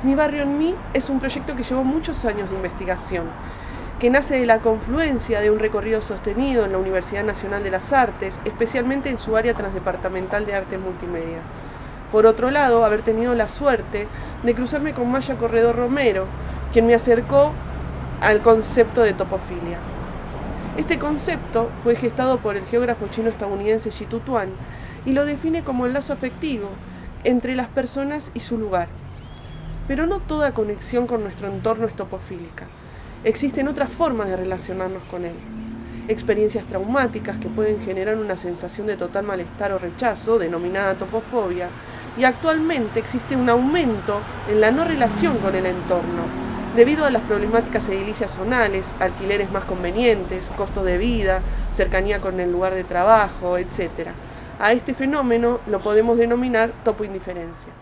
Mi barrio en mí es un proyecto que llevó muchos años de investigación, que nace de la confluencia de un recorrido sostenido en la Universidad Nacional de las Artes, especialmente en su área transdepartamental de arte multimedia. Por otro lado, haber tenido la suerte de cruzarme con Maya Corredor Romero, quien me acercó al concepto de topofilia. Este concepto fue gestado por el geógrafo chino-estadounidense Jitu Tuan y lo define como el lazo afectivo entre las personas y su lugar. Pero no toda conexión con nuestro entorno es topofílica. Existen otras formas de relacionarnos con él. Experiencias traumáticas que pueden generar una sensación de total malestar o rechazo, denominada topofobia, y actualmente existe un aumento en la no relación con el entorno, debido a las problemáticas edilicias zonales, alquileres más convenientes, costo de vida, cercanía con el lugar de trabajo, etc. A este fenómeno lo podemos denominar topoindiferencia.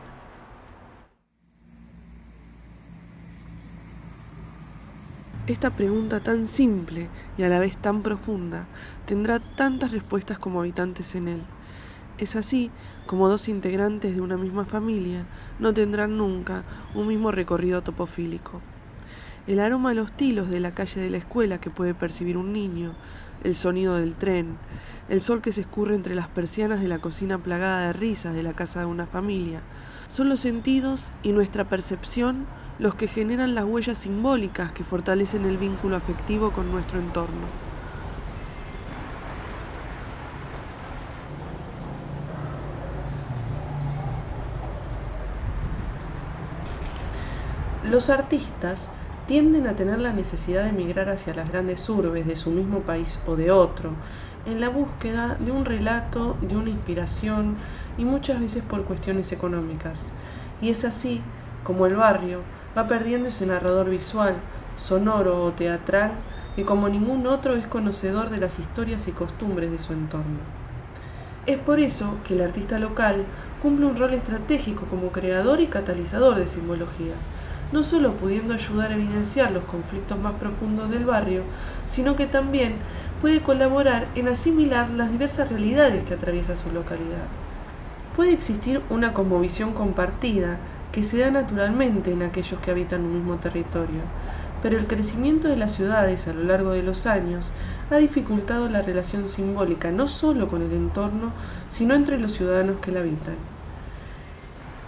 Esta pregunta tan simple y a la vez tan profunda tendrá tantas respuestas como habitantes en él. Es así como dos integrantes de una misma familia no tendrán nunca un mismo recorrido topofílico. El aroma a los tilos de la calle de la escuela que puede percibir un niño, el sonido del tren, el sol que se escurre entre las persianas de la cocina plagada de risas de la casa de una familia, son los sentidos y nuestra percepción los que generan las huellas simbólicas que fortalecen el vínculo afectivo con nuestro entorno. Los artistas tienden a tener la necesidad de emigrar hacia las grandes urbes de su mismo país o de otro, en la búsqueda de un relato, de una inspiración y muchas veces por cuestiones económicas. Y es así como el barrio va perdiendo ese narrador visual, sonoro o teatral que como ningún otro es conocedor de las historias y costumbres de su entorno. Es por eso que el artista local cumple un rol estratégico como creador y catalizador de simbologías, no solo pudiendo ayudar a evidenciar los conflictos más profundos del barrio, sino que también puede colaborar en asimilar las diversas realidades que atraviesa su localidad. Puede existir una cosmovisión compartida que se da naturalmente en aquellos que habitan un mismo territorio, pero el crecimiento de las ciudades a lo largo de los años ha dificultado la relación simbólica no solo con el entorno, sino entre los ciudadanos que la habitan.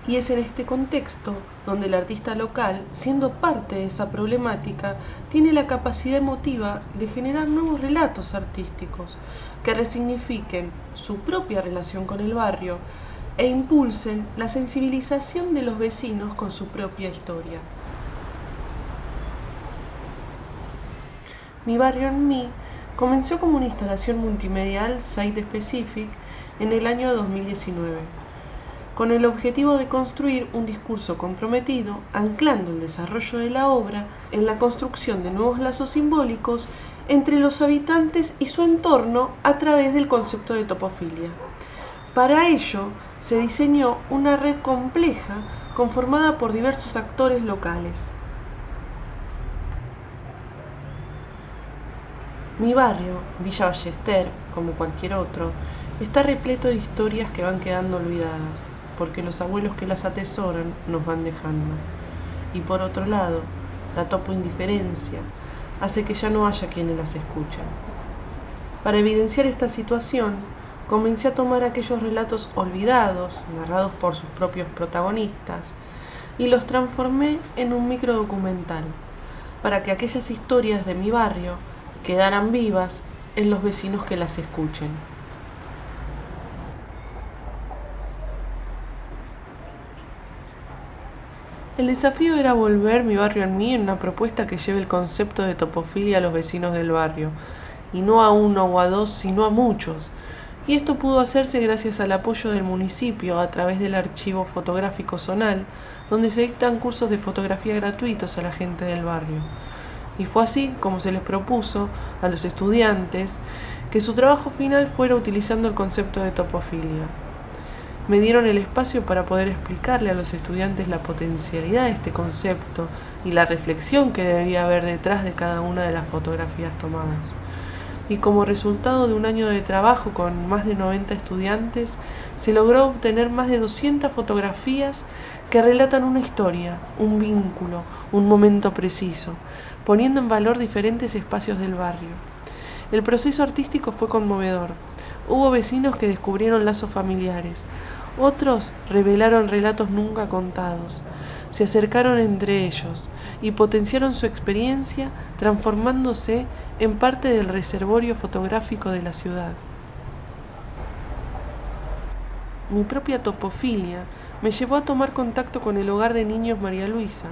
Y es en este contexto donde el artista local, siendo parte de esa problemática, tiene la capacidad emotiva de generar nuevos relatos artísticos que resignifiquen su propia relación con el barrio e impulsen la sensibilización de los vecinos con su propia historia. Mi barrio en mí comenzó como una instalación multimedial site-specific en el año 2019, con el objetivo de construir un discurso comprometido, anclando el desarrollo de la obra en la construcción de nuevos lazos simbólicos entre los habitantes y su entorno a través del concepto de topofilia. Para ello, se diseñó una red compleja conformada por diversos actores locales. Mi barrio, Villa Ballester, como cualquier otro, está repleto de historias que van quedando olvidadas, porque los abuelos que las atesoran nos van dejando. Y por otro lado, la topoindiferencia hace que ya no haya quienes las escuchen. Para evidenciar esta situación, comencé a tomar aquellos relatos olvidados, narrados por sus propios protagonistas, y los transformé en un microdocumental, para que aquellas historias de mi barrio quedaran vivas en los vecinos que las escuchen. El desafío era volver Mi barrio en mí en una propuesta que lleve el concepto de topofilia a los vecinos del barrio, y no a uno o a dos, sino a muchos. Y esto pudo hacerse gracias al apoyo del municipio a través del archivo fotográfico zonal, donde se dictan cursos de fotografía gratuitos a la gente del barrio. Y fue así como se les propuso a los estudiantes que su trabajo final fuera utilizando el concepto de topofilia. Me dieron el espacio para poder explicarle a los estudiantes la potencialidad de este concepto y la reflexión que debía haber detrás de cada una de las fotografías tomadas. y como resultado de un año de trabajo con más de 90 estudiantes, se logró obtener más de 200 fotografías que relatan una historia, un vínculo, un momento preciso, poniendo en valor diferentes espacios del barrio. El proceso artístico fue conmovedor. Hubo vecinos que descubrieron lazos familiares, otros revelaron relatos nunca contados, se acercaron entre ellos y potenciaron su experiencia transformándose en parte del reservorio fotográfico de la ciudad. Mi propia topofilia me llevó a tomar contacto con el Hogar de Niños María Luisa,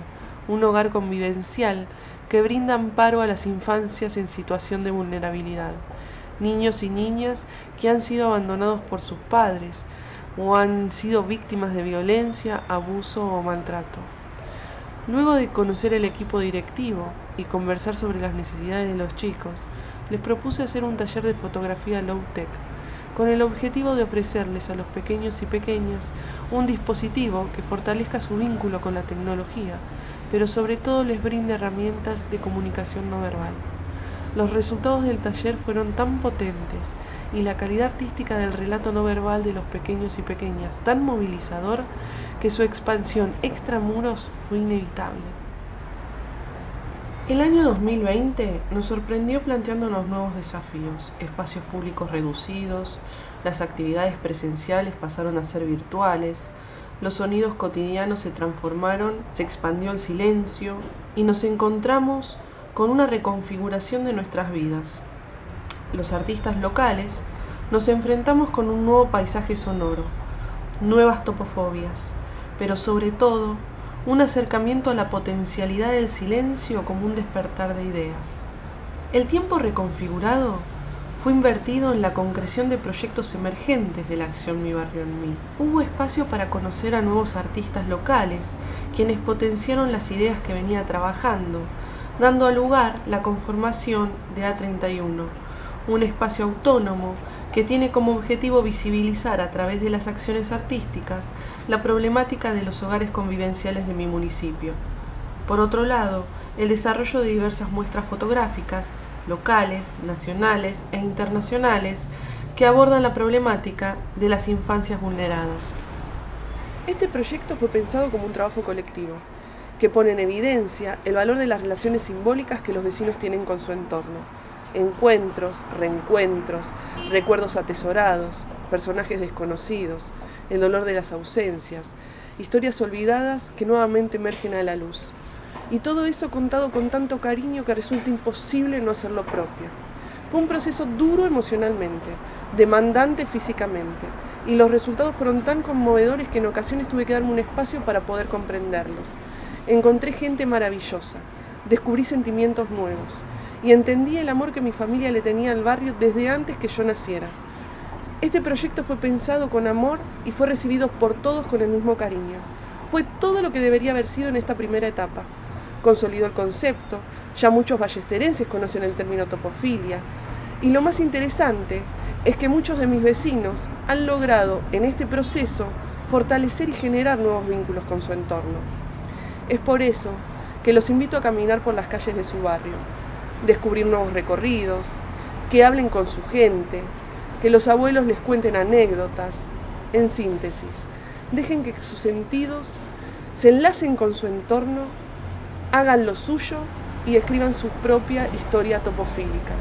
un hogar convivencial que brinda amparo a las infancias en situación de vulnerabilidad, niños y niñas que han sido abandonados por sus padres o han sido víctimas de violencia, abuso o maltrato. Luego de conocer el equipo directivo y conversar sobre las necesidades de los chicos, les propuse hacer un taller de fotografía low-tech, con el objetivo de ofrecerles a los pequeños y pequeñas un dispositivo que fortalezca su vínculo con la tecnología, pero sobre todo les brinde herramientas de comunicación no verbal. Los resultados del taller fueron tan potentes y la calidad artística del relato no verbal de los pequeños y pequeñas tan movilizador que su expansión extramuros fue inevitable. El año 2020 nos sorprendió planteándonos nuevos desafíos, espacios públicos reducidos, las actividades presenciales pasaron a ser virtuales, los sonidos cotidianos se transformaron, se expandió el silencio y nos encontramos con una reconfiguración de nuestras vidas. Los artistas locales nos enfrentamos con un nuevo paisaje sonoro, nuevas topofobias, pero sobre todo un acercamiento a la potencialidad del silencio como un despertar de ideas. El tiempo reconfigurado fue invertido en la concreción de proyectos emergentes de la acción Mi Barrio en Mí. Hubo espacio para conocer a nuevos artistas locales, quienes potenciaron las ideas que venía trabajando, dando a lugar la conformación de A31, un espacio autónomo que tiene como objetivo visibilizar a través de las acciones artísticas la problemática de los hogares convivenciales de mi municipio. Por otro lado, el desarrollo de diversas muestras fotográficas, locales, nacionales e internacionales, que abordan la problemática de las infancias vulneradas. Este proyecto fue pensado como un trabajo colectivo, que pone en evidencia el valor de las relaciones simbólicas que los vecinos tienen con su entorno. Encuentros, reencuentros, recuerdos atesorados, personajes desconocidos, el dolor de las ausencias, historias olvidadas que nuevamente emergen a la luz. Y todo eso contado con tanto cariño que resulta imposible no hacerlo propio. Fue un proceso duro emocionalmente, demandante físicamente, y los resultados fueron tan conmovedores que en ocasiones tuve que darme un espacio para poder comprenderlos. Encontré gente maravillosa, descubrí sentimientos nuevos y entendí el amor que mi familia le tenía al barrio desde antes que yo naciera. Este proyecto fue pensado con amor y fue recibido por todos con el mismo cariño. Fue todo lo que debería haber sido en esta primera etapa. Consolidó el concepto, ya muchos ballesterenses conocen el término topofilia, y lo más interesante es que muchos de mis vecinos han logrado en este proceso fortalecer y generar nuevos vínculos con su entorno. Es por eso que los invito a caminar por las calles de su barrio, descubrir nuevos recorridos, que hablen con su gente, que los abuelos les cuenten anécdotas. En síntesis, dejen que sus sentidos se enlacen con su entorno, hagan lo suyo y escriban su propia historia topofílica.